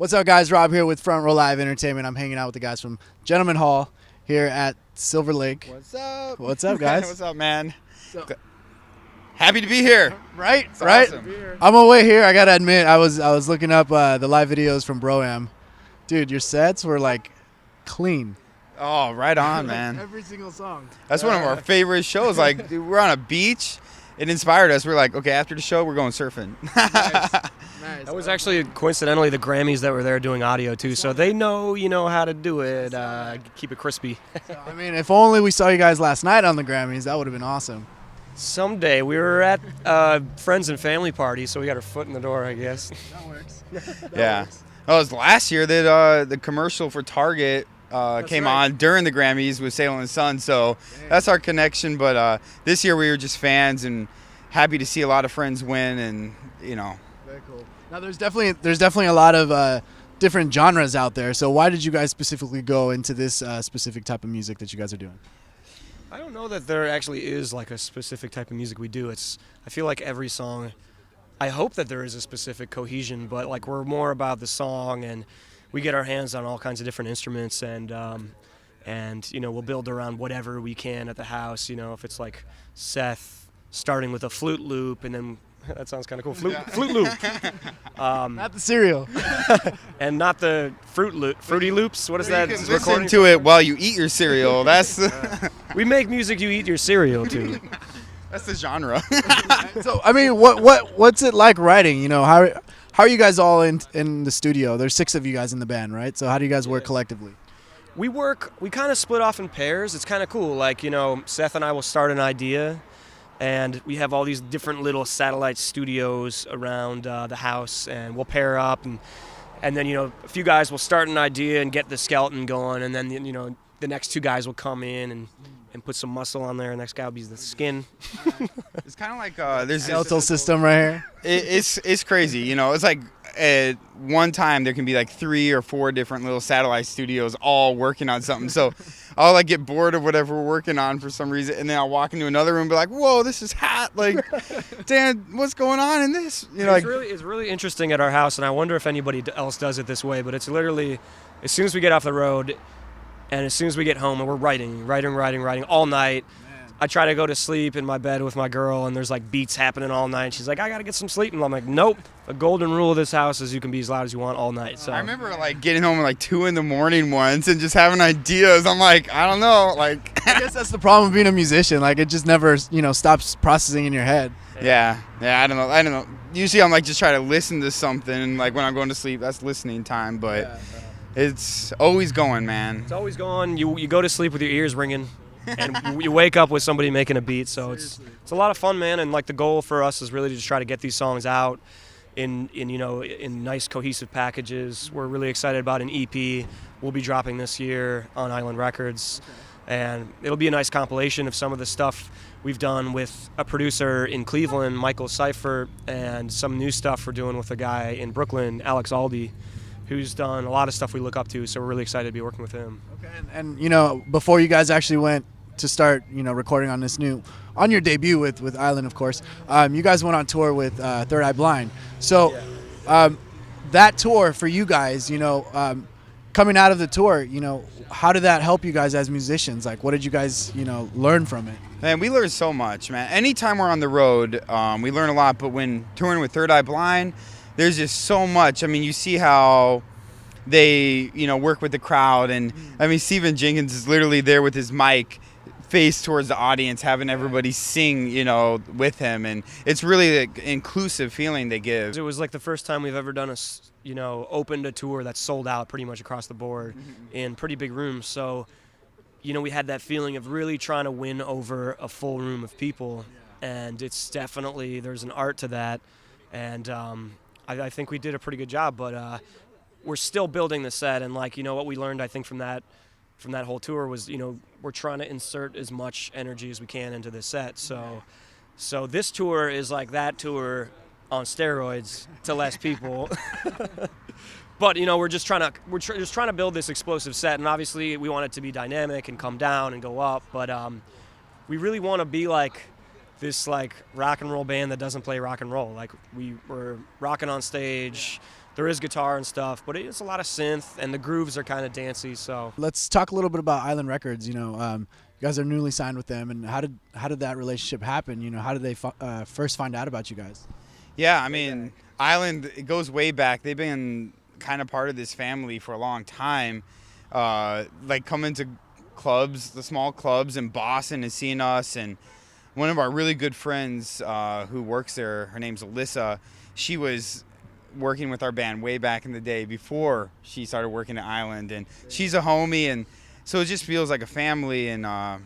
What's up, guys? Rob here with Front Row Live Entertainment. I'm hanging out with the guys from Gentleman Hall here at Silver Lake. What's up? What's up, guys? What's up, man? Happy to be here. Right, It's right. awesome. I'm on my way here. I gotta admit, I was looking up the live videos from Bro-Am. Dude, your sets were like clean. Oh, right on, man. Every single song. That's one of our favorite shows. Like, dude, we're on a beach. It inspired us. We're like, okay, after the show, we're going surfing. Nice. That was actually coincidentally the Grammys that were there doing audio too, so they know how to do it. Keep it crispy. So, I mean, if only we saw you guys last night on the Grammys, that would have been awesome. Someday we were at friends and family party, so we got our foot in the door, I guess. That works. Yeah. Oh, it was last year that the commercial for Target came right. on during the Grammys with Sail and Sun, so that's our connection. But this year we were just fans and happy to see a lot of friends win, and Very cool. Now, there's definitely a lot of different genres out there. So why did you guys specifically go into this specific type of music that you guys are doing? I don't know that there actually is like a specific type of music we do. I feel like every song, I hope that there is a specific cohesion, but like we're more about the song, and we get our hands on all kinds of different instruments, and we'll build around whatever we can at the house. If it's like Seth starting with a flute loop, and then that sounds kind of cool. Flute loop. Not the cereal. And not the Fruity Loops. What is you that? can It's listen to it while you eat your cereal. That's We make music you eat your cereal to. that's the genre. So I mean, what's it like writing? How are you guys all in the studio? There's 6 of you guys in the band, right? So how do you guys work collectively? We kind of split off in pairs. It's kind of cool. Like, Seth and I will start an idea, and we have all these different little satellite studios around the house, and we'll pair up, and then, a few guys will start an idea and get the skeleton going, and then, the next 2 guys will come in and put some muscle on there. The next guy will be the skin. It's kind of like there's Skeletal system right here. It's crazy. It's like at one time there can be like 3 or 4 different little satellite studios all working on something. So I'll like get bored of whatever we're working on for some reason, and then I'll walk into another room and be like, whoa, this is hot. Like, Dan, what's going on in this? It's really interesting at our house, and I wonder if anybody else does it this way, but it's literally as soon as we get off the road and as soon as we get home, and we're writing all night. I try to go to sleep in my bed with my girl, and there's like beats happening all night. She's like, I gotta get some sleep, and I'm like, nope. The golden rule of this house is you can be as loud as you want all night. So I remember like getting home at like 2 a.m. once and just having ideas. I'm like, I don't know, like. I guess that's the problem of being a musician. Like, it just never, stops processing in your head. Yeah. I don't know. Usually I'm like just trying to listen to something, like when I'm going to sleep. That's listening time, but it's always going, man. It's always going. You go to sleep with your ears ringing. And you wake up with somebody making a beat, so it's a lot of fun, man. And like the goal for us is really to just try to get these songs out in nice cohesive packages. We're really excited about an EP we'll be dropping this year on Island Records, and it'll be a nice compilation of some of the stuff we've done with a producer in Cleveland, Michael Seifert, and some new stuff we're doing with a guy in Brooklyn, Alex Aldi, who's done a lot of stuff we look up to. So we're really excited to be working with him. Okay, and before you guys actually went to start, recording on your debut with Island, of course, you guys went on tour with Third Eye Blind. So that tour for you guys, coming out of the tour, how did that help you guys as musicians? Like, what did you guys, learn from it? Man, we learn so much, man. Anytime we're on the road, we learn a lot. But when touring with Third Eye Blind, there's just so much. I mean, you see how they, work with the crowd. And, I mean, Stephen Jenkins is literally there with his mic face towards the audience, having everybody sing, with him. And it's really an inclusive feeling they give. It was like the first time we've ever done opened a tour that's sold out pretty much across the board in pretty big rooms. So, we had that feeling of really trying to win over a full room of people. And it's definitely, there's an art to that. And I think we did a pretty good job, but we're still building the set. And what we learned, I think, from that whole tour was, we're trying to insert as much energy as we can into this set. So this tour is like that tour on steroids to less people. But we're just trying to build this explosive set, and obviously we want it to be dynamic and come down and go up. But we really want to be like this rock and roll band that doesn't play rock and roll. Like we're rocking on stage, there is guitar and stuff, but it's a lot of synth, and the grooves are kind of dancey. So Let's talk a little bit about Island Records. You guys are newly signed with them, and how did that relationship happen? How did they first find out about you guys? Yeah, I mean, Island, it goes way back. They've been kind of part of this family for a long time. Like coming to clubs, the small clubs in Boston, and seeing us. And one of our really good friends who works there, her name's Alyssa, she was working with our band way back in the day before she started working at Island. And she's a homie, and so it just feels like a family. And I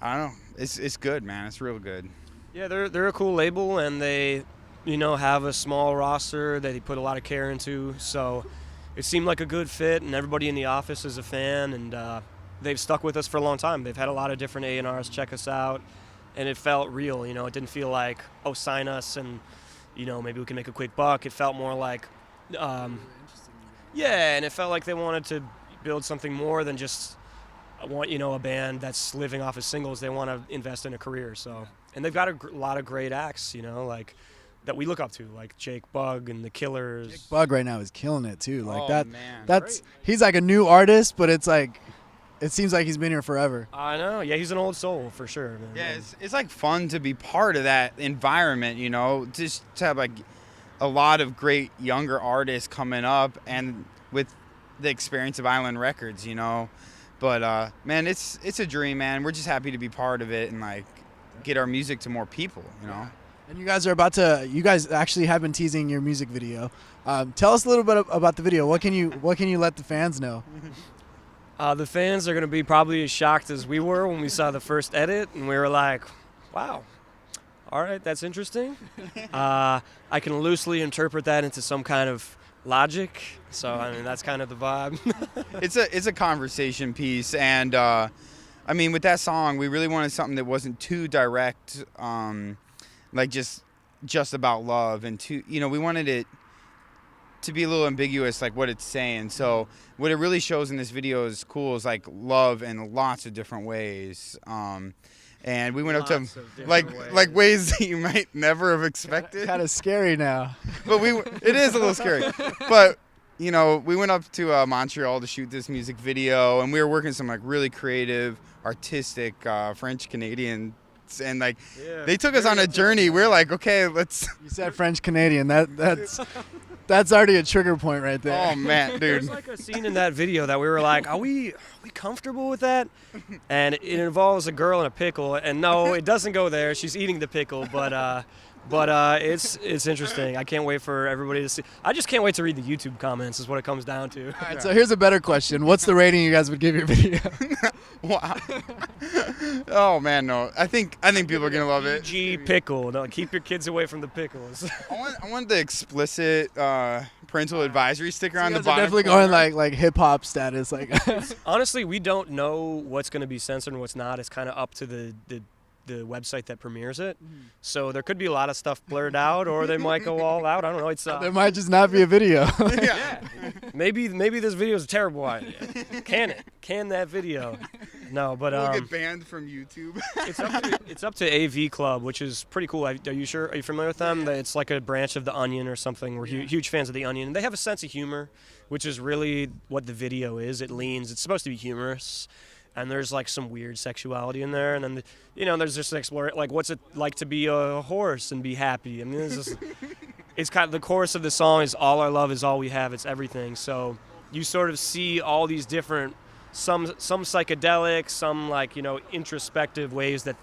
don't know, it's good, man. It's real good. yeah, they're a cool label, and they, have a small roster that they put a lot of care into. So it seemed like a good fit, and everybody in the office is a fan, and they've stuck with us for a long time. They've had a lot of different A&Rs check us out, and it felt real. It didn't feel like, oh, sign us and, maybe we can make a quick buck. It felt more like, yeah, and it felt like they wanted to build something more than just a band that's living off of singles. They want to invest in a career. So, and they've got a lot of great acts, like that we look up to, like Jake Bugg and the Killers. Jake Bugg right now is killing it too. Like Oh, man. that's he's like a new artist, but it's like it seems like he's been here forever. I know. Yeah, he's an old soul for sure, man. Yeah, it's like fun to be part of that environment, just to have like a lot of great younger artists coming up and with the experience of Island Records, But man, it's a dream, man. We're just happy to be part of it and like get our music to more people, And you guys actually have been teasing your music video. Tell us a little bit about the video. What can you let the fans know? The fans are going to be probably as shocked as we were when we saw the first edit, and we were like, wow, all right, that's interesting. I can loosely interpret that into some kind of logic, so I mean that's kind of the vibe. It's a conversation piece, and I mean with that song, we really wanted something that wasn't too direct, like just about love, and we wanted it to be a little ambiguous, like what it's saying. So what it really shows in this video is like love in lots of different ways. And we went up to like ways that you might never have expected. Kind of scary now. But it is a little scary. But we went up to Montreal to shoot this music video, and we were working some like really creative, artistic French Canadian. And like they took us on a journey. We're like, okay, let's. You said French Canadian. That's already a trigger point right there. Oh man, dude. There's like a scene in that video that we were like, are we comfortable with that? And it involves a girl in a pickle, and no, it doesn't go there. She's eating the pickle, but it's interesting. I can't wait for everybody to see. I just can't wait to read the YouTube comments is what it comes down to. All right, so here's a better question. What's the rating you guys would give your video? Wow. Oh man, no. I think people are gonna love it. G pickle. No, keep your kids away from the pickles. I want the explicit parental advisory sticker on the You guys are bottom. definitely going like hip hop status. Like Honestly, we don't know what's going to be censored and what's not. It's kind of up to the website that premieres it. So there could be a lot of stuff blurred out, or they might go all out. I don't know. It's there might just not be a video. Yeah. maybe this video is a terrible idea. Can that video? No, but We'll get banned from YouTube. it's up to AV Club, which is pretty cool. Are you sure? Are you familiar with them? It's like a branch of the Onion or something. We're huge fans of the Onion, and they have a sense of humor, which is really what the video is. It's supposed to be humorous. And there's like some weird sexuality in there, and then there's just explore like what's it like to be a horse and be happy. I mean, it's kind of the chorus of the song is all our love is all we have. It's everything. So you sort of see all these different, some psychedelic, some like introspective ways that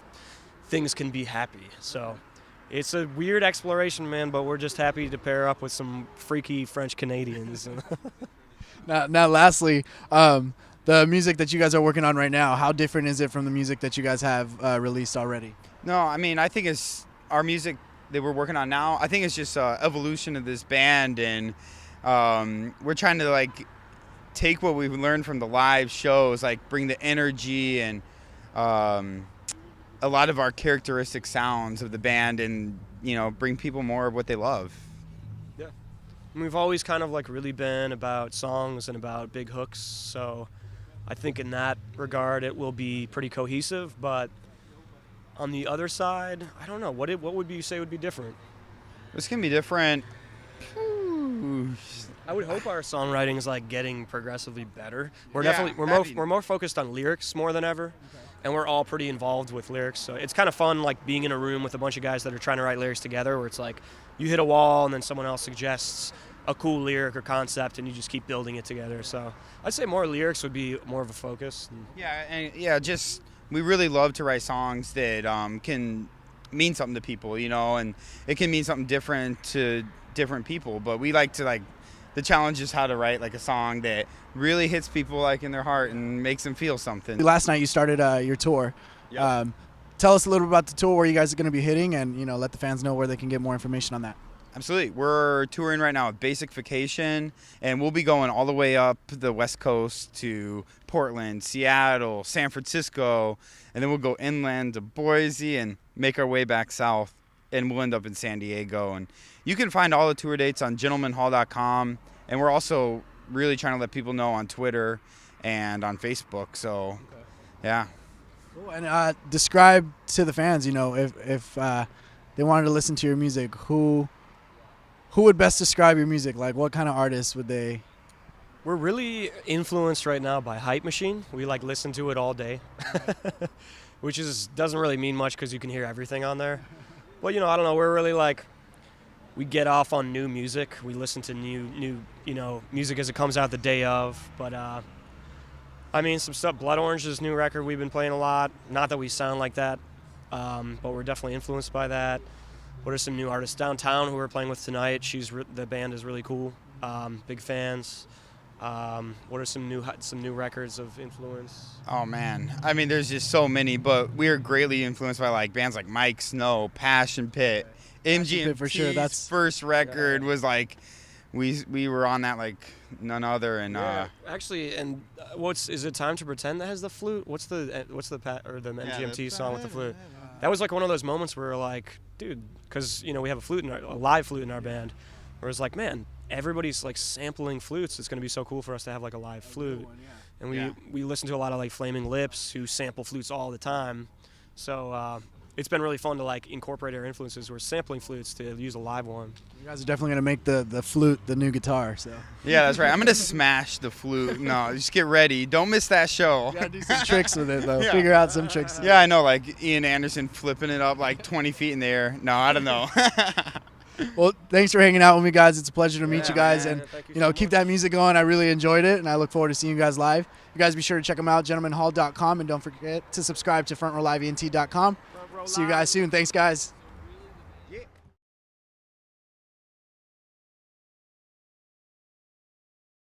things can be happy. So it's a weird exploration, man. But we're just happy to pair up with some freaky French Canadians. Now, lastly. The music that you guys are working on right now, how different is it from the music that you guys have released already? No, I mean, I think it's our music that we're working on now. I think it's just evolution of this band, and we're trying to like take what we've learned from the live shows, like bring the energy and a lot of our characteristic sounds of the band, and bring people more of what they love. Yeah, and we've always kind of like really been about songs and about big hooks, so I think in that regard it will be pretty cohesive. But on the other side, I don't know. What would you say would be different? It's gonna be different. I would hope our songwriting is like getting progressively better. We're Yeah, definitely we're more focused on lyrics more than ever, and we're all pretty involved with lyrics. So it's kind of fun, like being in a room with a bunch of guys that are trying to write lyrics together, where it's like you hit a wall and then someone else suggests a cool lyric or concept, and you just keep building it together. So I'd say more lyrics would be more of a focus. Just we really love to write songs that can mean something to people, and it can mean something different to different people. But we like to the challenge is how to write like a song that really hits people like in their heart and makes them feel something. Last night you started your tour. Yep. Tell us a little bit about the tour, where you guys are going to be hitting, and let the fans know where they can get more information on that. Absolutely. We're touring right now with Basification, and we'll be going all the way up the West Coast to Portland, Seattle, San Francisco, and then we'll go inland to Boise and make our way back south, and we'll end up in San Diego. And you can find all the tour dates on gentlemanhall.com, and we're also really trying to let people know on Twitter and on Facebook. So, yeah. Cool. And describe to the fans, if they wanted to listen to your music, who would best describe your music? Like, what kind of artists would they? We're really influenced right now by Hype Machine. We listen to it all day, which doesn't really mean much because you can hear everything on there. But I don't know. We're really we get off on new music. We listen to new music as it comes out the day of. But some stuff. Blood Orange's new record we've been playing a lot. Not that we sound like that, but we're definitely influenced by that. What are some new artists downtown who we're playing with tonight? The band is really cool. Big fans. What are some new records of influence? Oh man, there's just so many, but we are greatly influenced by bands like Mike Snow, Passion Pit, MGMT's for sure. That's first record was we were on that like none other. And actually, and is it Time to Pretend that has the flute? What's the MGMT song with the flute? That was one of those moments where we're like, dude, because we have a live flute in our band, where it's like, man, everybody's sampling flutes. It's going to be so cool for us to have a live flute. And we listen to a lot of Flaming Lips, who sample flutes all the time. So it's been really fun to incorporate our influences. We're sampling flutes to use a live one. You guys are definitely going to make the flute the new guitar. So yeah, that's right. I'm going to smash the flute. No, just get ready. Don't miss that show. You got to do some tricks with it though. Yeah. Figure out some tricks. Yeah, I know, Ian Anderson flipping it up 20 feet in the air. No, I don't know. Well, thanks for hanging out with me, guys. It's a pleasure to meet you guys, and keep that music going. I really enjoyed it, and I look forward to seeing you guys live. You guys be sure to check them out, gentlemanhall.com, and don't forget to subscribe to frontrowliveent.com. See you guys soon. Thanks, guys.